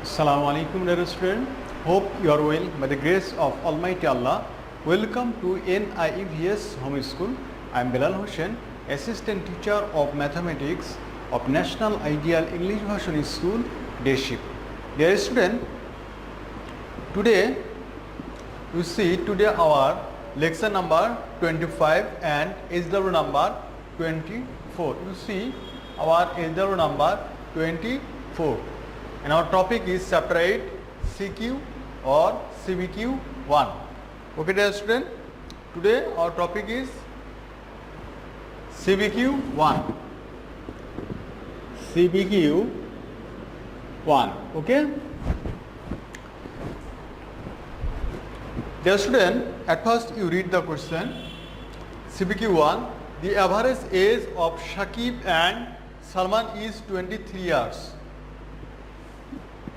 Assalamu alaikum dear student. Hope you are well by the grace of Almighty Allah. Welcome to NIEVS Home School. I am Bilal Hussain, Assistant Teacher of Mathematics of National Ideal English Version School, Day Shift. Dear student, today you see our lecture number 25 and HW number 24. You see our HW number 24. And our topic is chapter 8 CQ or CBQ 1. Okay dear student, today our topic is CBQ 1. CBQ 1. Okay. Dear student, at first you read the question. CBQ 1. The average age of Shakib and Salman is 23 years.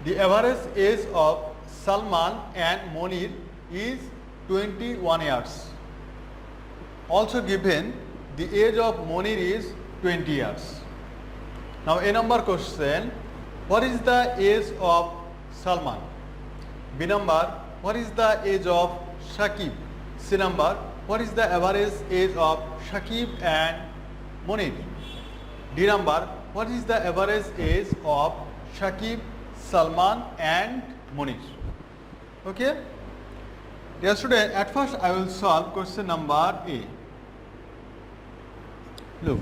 The average age of Salman and Monir is 21 years. Also given, the age of Monir is 20 years. Now a number question, what is the age of Salman? B number, what is the age of Shakib? C number, what is the average age of Shakib and Monir? D number, what is the average age of Shakib, Salman and Monir? Okay. Dear student, at first I will solve question number A. Look,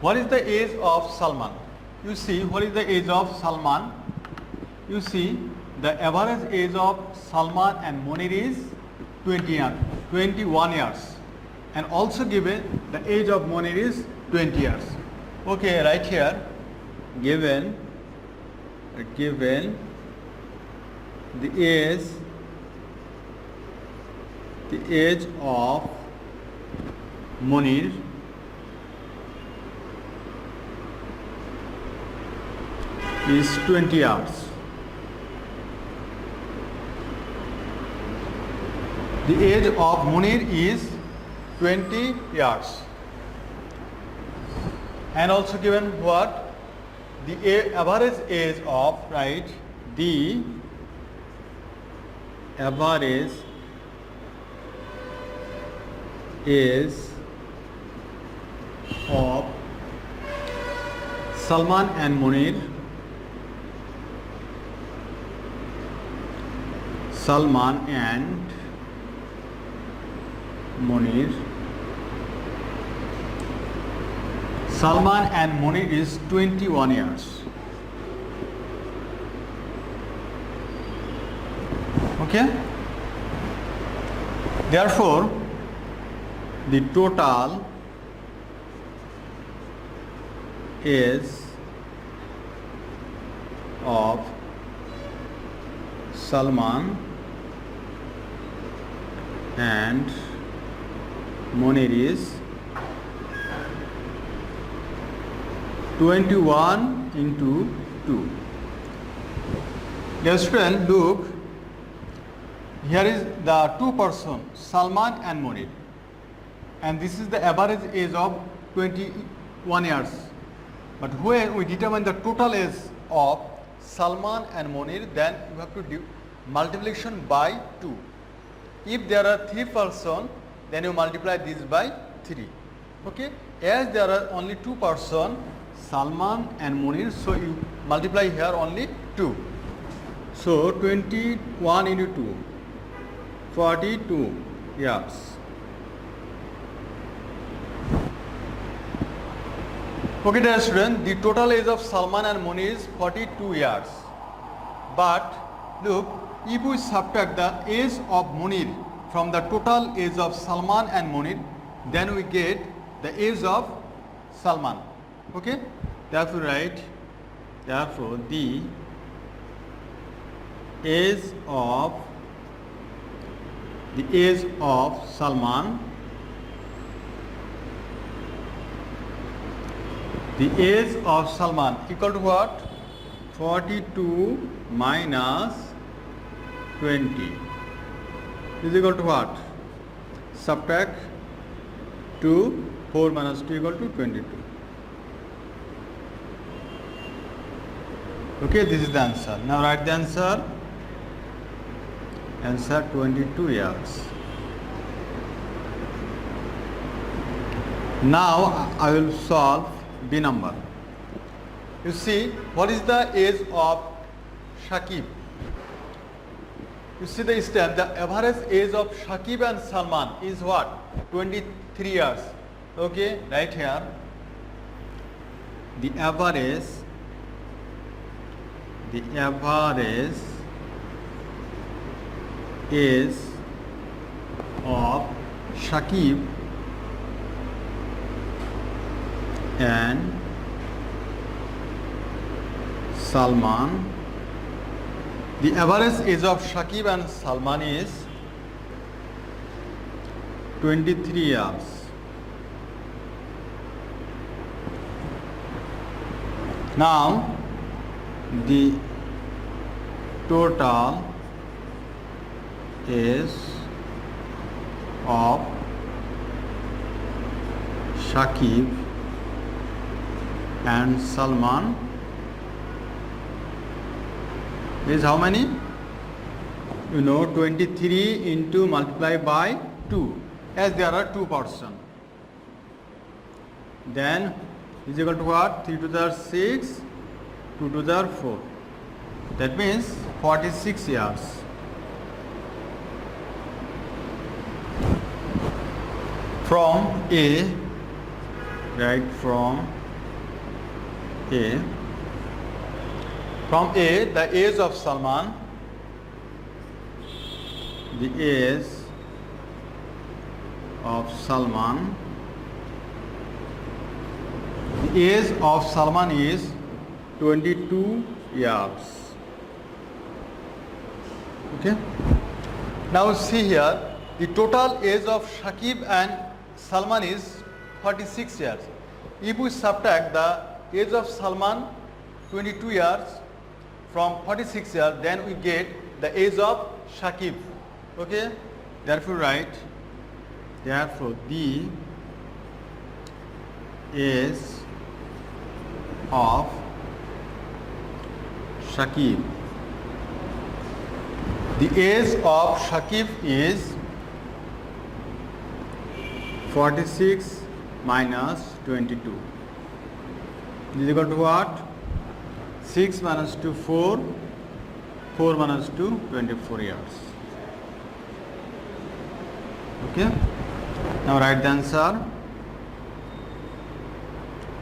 what is the age of Salman? You see, what is the age of Salman? You see, the average age of Salman and Monir is 21 years. And also given the age of Monir is 20 years. Okay, right here, given the age of Monir is 20 years. The age of Monir is 20 years. And also given what? The average age of, right, the average age of Salman and Monir, Salman and Monir, Salman and Monir is 21 years. Okay. Therefore, the total age of Salman and Monir is 21 into 2. Dear student, look, here is the two persons, Salman and Monir, and this is the average age of 21 years. But when we determine the total age of Salman and Monir, then you have to do multiplication by 2. If there are 3 persons, then you multiply this by 3. Okay? As there are only 2 persons, Salman and Monir, so you multiply here only 2. So 21 into 2, 42 years. Okay dear student, the total age of Salman and Monir is 42 years. But look, if we subtract the age of Monir from the total age of Salman and Monir, then we get the age of Salman. Okay, therefore write, therefore the age of Salman, the age of Salman equal to what? 42 minus 20 is equal to what? Subtract 2, 4 minus 2 equal to 22. Okay, this is the answer. Now write the answer. Answer 22 years. Now I will solve B number. You see, what is the age of Shakib? You see the step, the average age of Shakib and Salman is what? 23 years. Okay, right here. The average age of Shakib and Salman. The average age of Shakib and Salman is 23 years. Now the total age of Shakib and Salman is how many? You know, 23 into multiply by 2, as there are two persons. Then is equal to what? 3 to the 6, 2 to the 4. That means 46 years. From A, right, from A, the age of Salman, the age of Salman, the age of Salman is 22 years. Okay. Now see here, the total age of Shakib and Salman is 46 years. If we subtract the age of Salman 22 years from 46 years, then we get the age of Shakib. Okay. Therefore write, therefore the age of Shakib. The age of Shakib is 46 minus 22. This is equal to what? 6 minus 2, 4. 4 minus 2, 24 years. Okay. Now write the answer.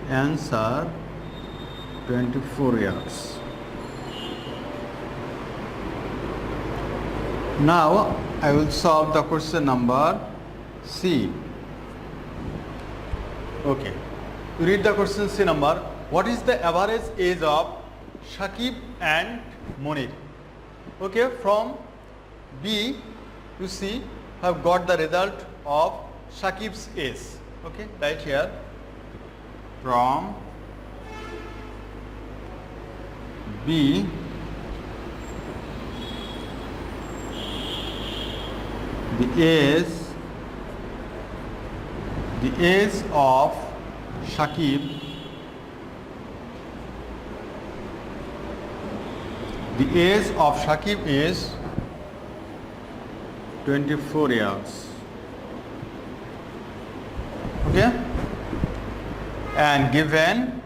Answer 24 years. Now I will solve the question number C. Okay. You read the question C number. What is the average age of Shakib and Munir? Okay, from B, you see, have got the result of Shakib's age. Okay, right here. From B, the age of Shakib, the age of Shakib is 24 years. Okay, and given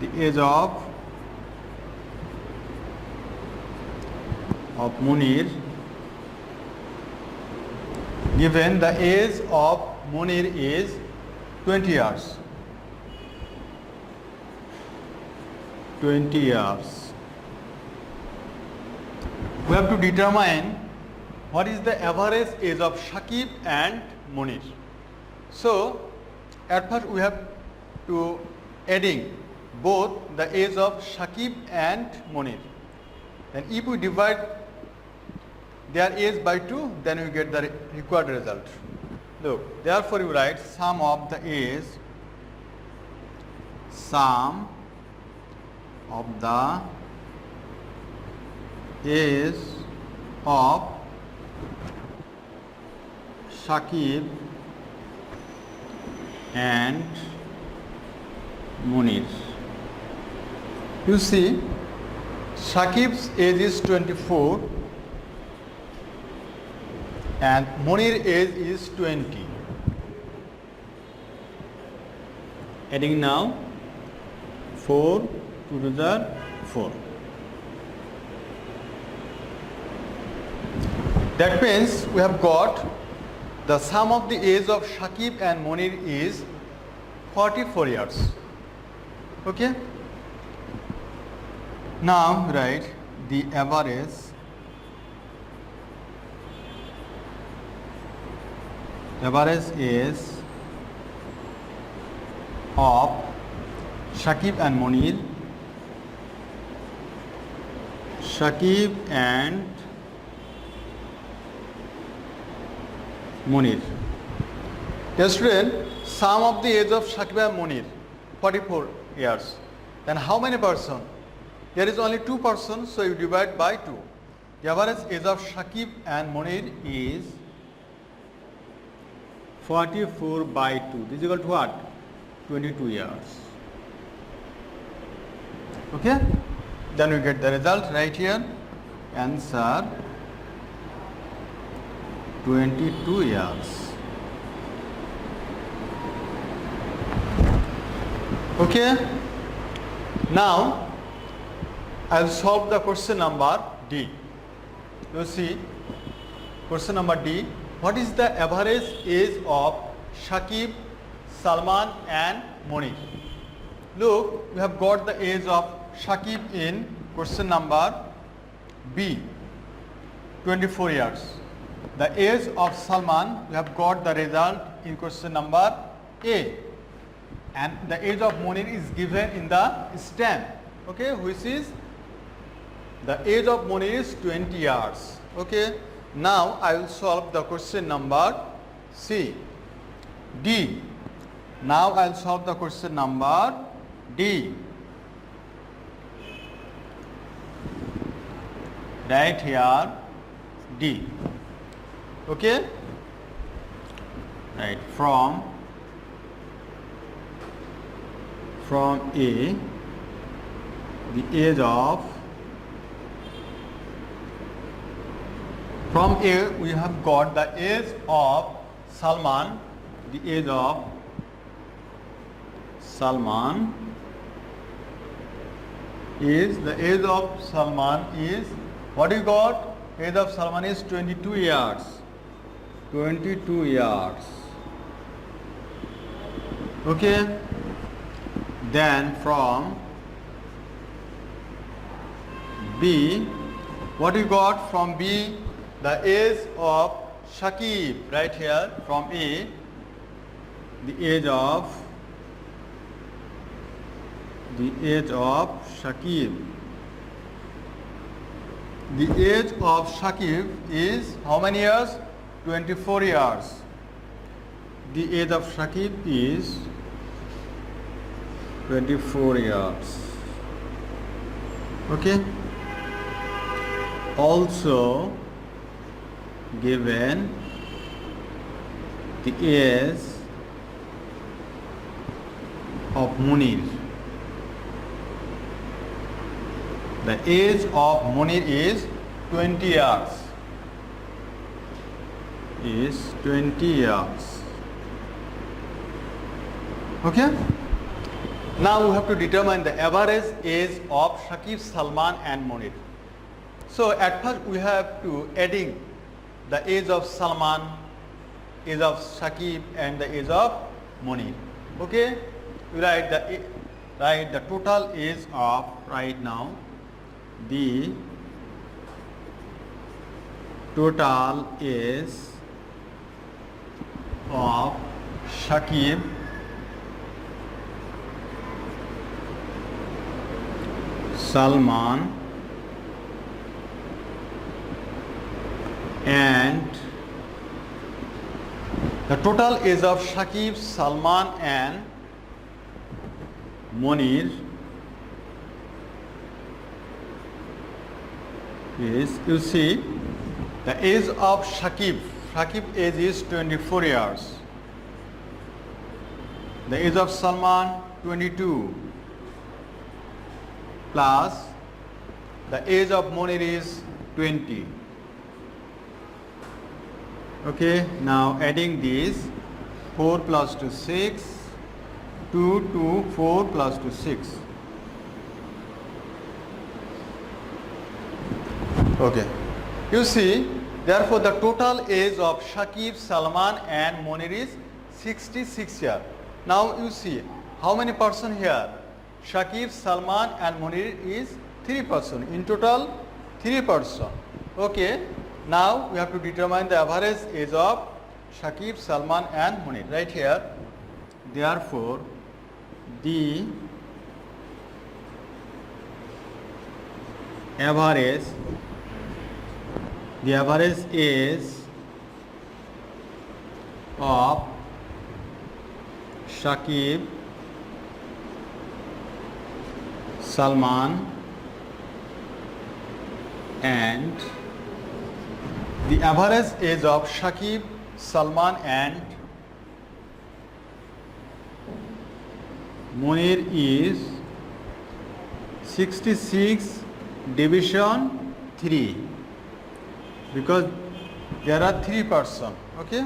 the age of Munir, given the age of Munir is 20 years. 20 years. We have to determine what is the average age of Shakib and Munir. So, at first we have to adding both the age of Shakib and Munir. Then if we divide their age by 2, then we get the required result. Look, therefore you write sum of the age, sum of the age of Shakib and Munir. You see, Shakib's age is 24 and Monir's age is 20. Adding now 4, 2 to the 4. That means we have got the sum of the age of Shakib and Monir is 44 years. Okay? Now write the average age of Shakib and Monir. Shakib and Monir. Yes, student, sum of the age of Shakib and Monir, 44 years. Then how many persons? There is only 2 persons, so you divide by 2. The average age of Shakib and Monir is 44 by 2. This is equal to what? 22 years. Okay? Then we get the result right here. Answer 22 years. Okay? Now, I will solve the question number D. You see, question number D. What is the average age of Shakib, Salman and Monir? Look, we have got the age of Shakib in question number B, 24 years. The age of Salman, we have got the result in question number A. And the age of Monir is given in the stem. Okay, which is the age of Monir is 20 years. Okay, now I will solve the question number C. D. Now I will solve the question number D. Right here D. Okay, right, from A, the age of, from A we have got the age of Salman, the age of Salman is, the age of Salman is, what you got? Age of Salman is 22 years. 22 years. Okay. Then from B, what you got from B? The age of Shakib, right here from A, the age of Shakib. The age of Shakib is how many years? 24 years. The age of Shakib is 24 years. Okay. Also given the age of Monir. The age of Monir is 20 years. Is 20 years. Okay. Now we have to determine the average age of Shakib, Salman and Monir. So at first we have to adding the age of Salman, age of Shakib and the age of Monir. Okay. We write the total age of, right now, the total age of Shakib, Salman and the total age of Shakib, Salman and Monir is, you see, the age of Shakib age is 24 years. The age of Salman 22. plus the age of Monir is 20. Okay, now adding this 4 plus 2 6, 2 to 4 plus 2 6. Okay, you see, therefore the total age of Shakib, Salman and Monir is 66 years. Now you see how many person here? Shakib, Salman and Monir is 3 person. In total 3 person. Okay, now we have to determine the average age of Shakib, Salman and Monir right here. Therefore the average age of Shakib, Salman and the average age of Shakib, Salman and Monir is 66 division 3 because there are 3 person. Okay,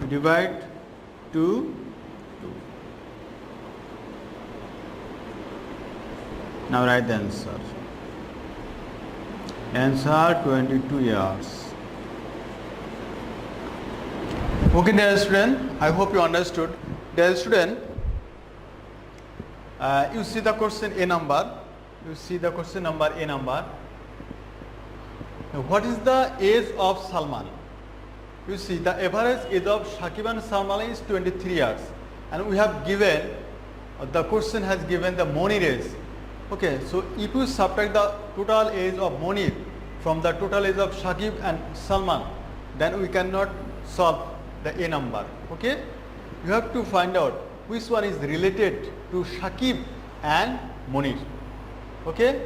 divide 2. Now write the answer. Answer 22 years. Okay, dear student, I hope you understood. Dear student, you see the question A number. You see the question number A number. Now, what is the age of Salman? You see the average age of Shakib and Salman is 23 years, and we have given the question has given the Monir age. Okay, so if you subtract the total age of Monir from the total age of Shakib and Salman, then we cannot solve the A number. Okay, you have to find out which one is related to Shakib and Monir. Okay,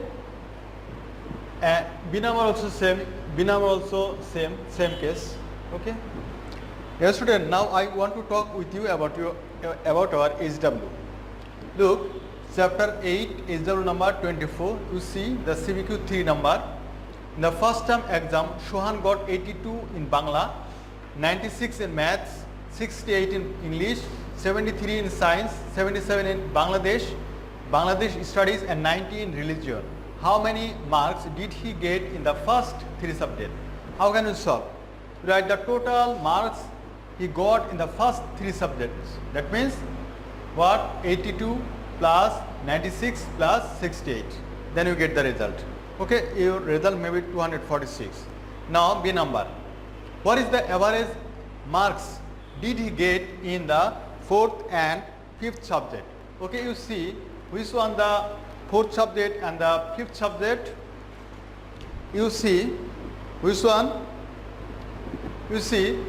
and B number also same. B number also same case. Okay. Yes, student. Now I want to talk with you about our HW. Look, chapter 8, HW number 24. You see the CBQ 3 number. In the first term exam, Shohan got 82 in Bangla, 96 in maths, 68 in English, 73 in science, 77 in Bangladesh studies and 90 in religion. How many marks did he get in the first 3 subjects? How can you solve? Write the total marks he got in the first 3 subjects. That means what? 82 plus 96 plus 68. Then you get the result. Okay, your result may be 246. Now B number. What is the average marks did he get in the 4th and 5th subject? Okay, you see which one the 4th subject and the 5th subject. You see which one? You see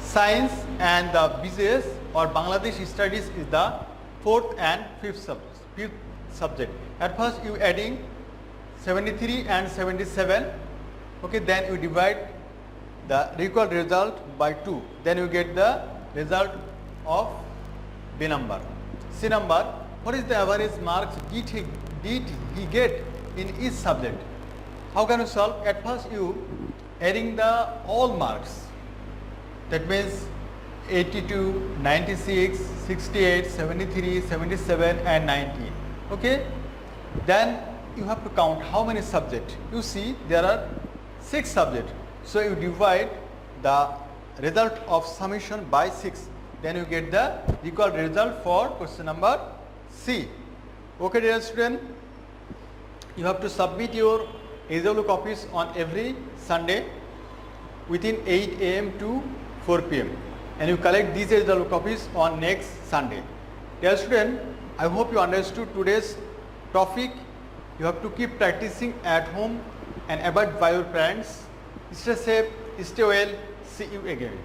science and the BCS or Bangladesh studies is the 4th and 5th subject. At first you adding 73 and 77. Okay, then you divide the equal result by 2. Then you get the result of B number. C number. What is the average marks did he get in each subject? How can you solve? At first you adding the all marks. That means 82, 96, 68, 73, 77 and 90. Okay. Then you have to count how many subjects. You see there are 6 subjects. So you divide the result of summation by 6. Then you get the equal result for question number C. Okay, dear student, you have to submit your HW copies on every Sunday within 8 AM to 4 PM, and you collect these HW copies on next Sunday. Dear student, I hope you understood today's topic. You have to keep practicing at home and abide by your parents. Stay safe, stay well. See you again.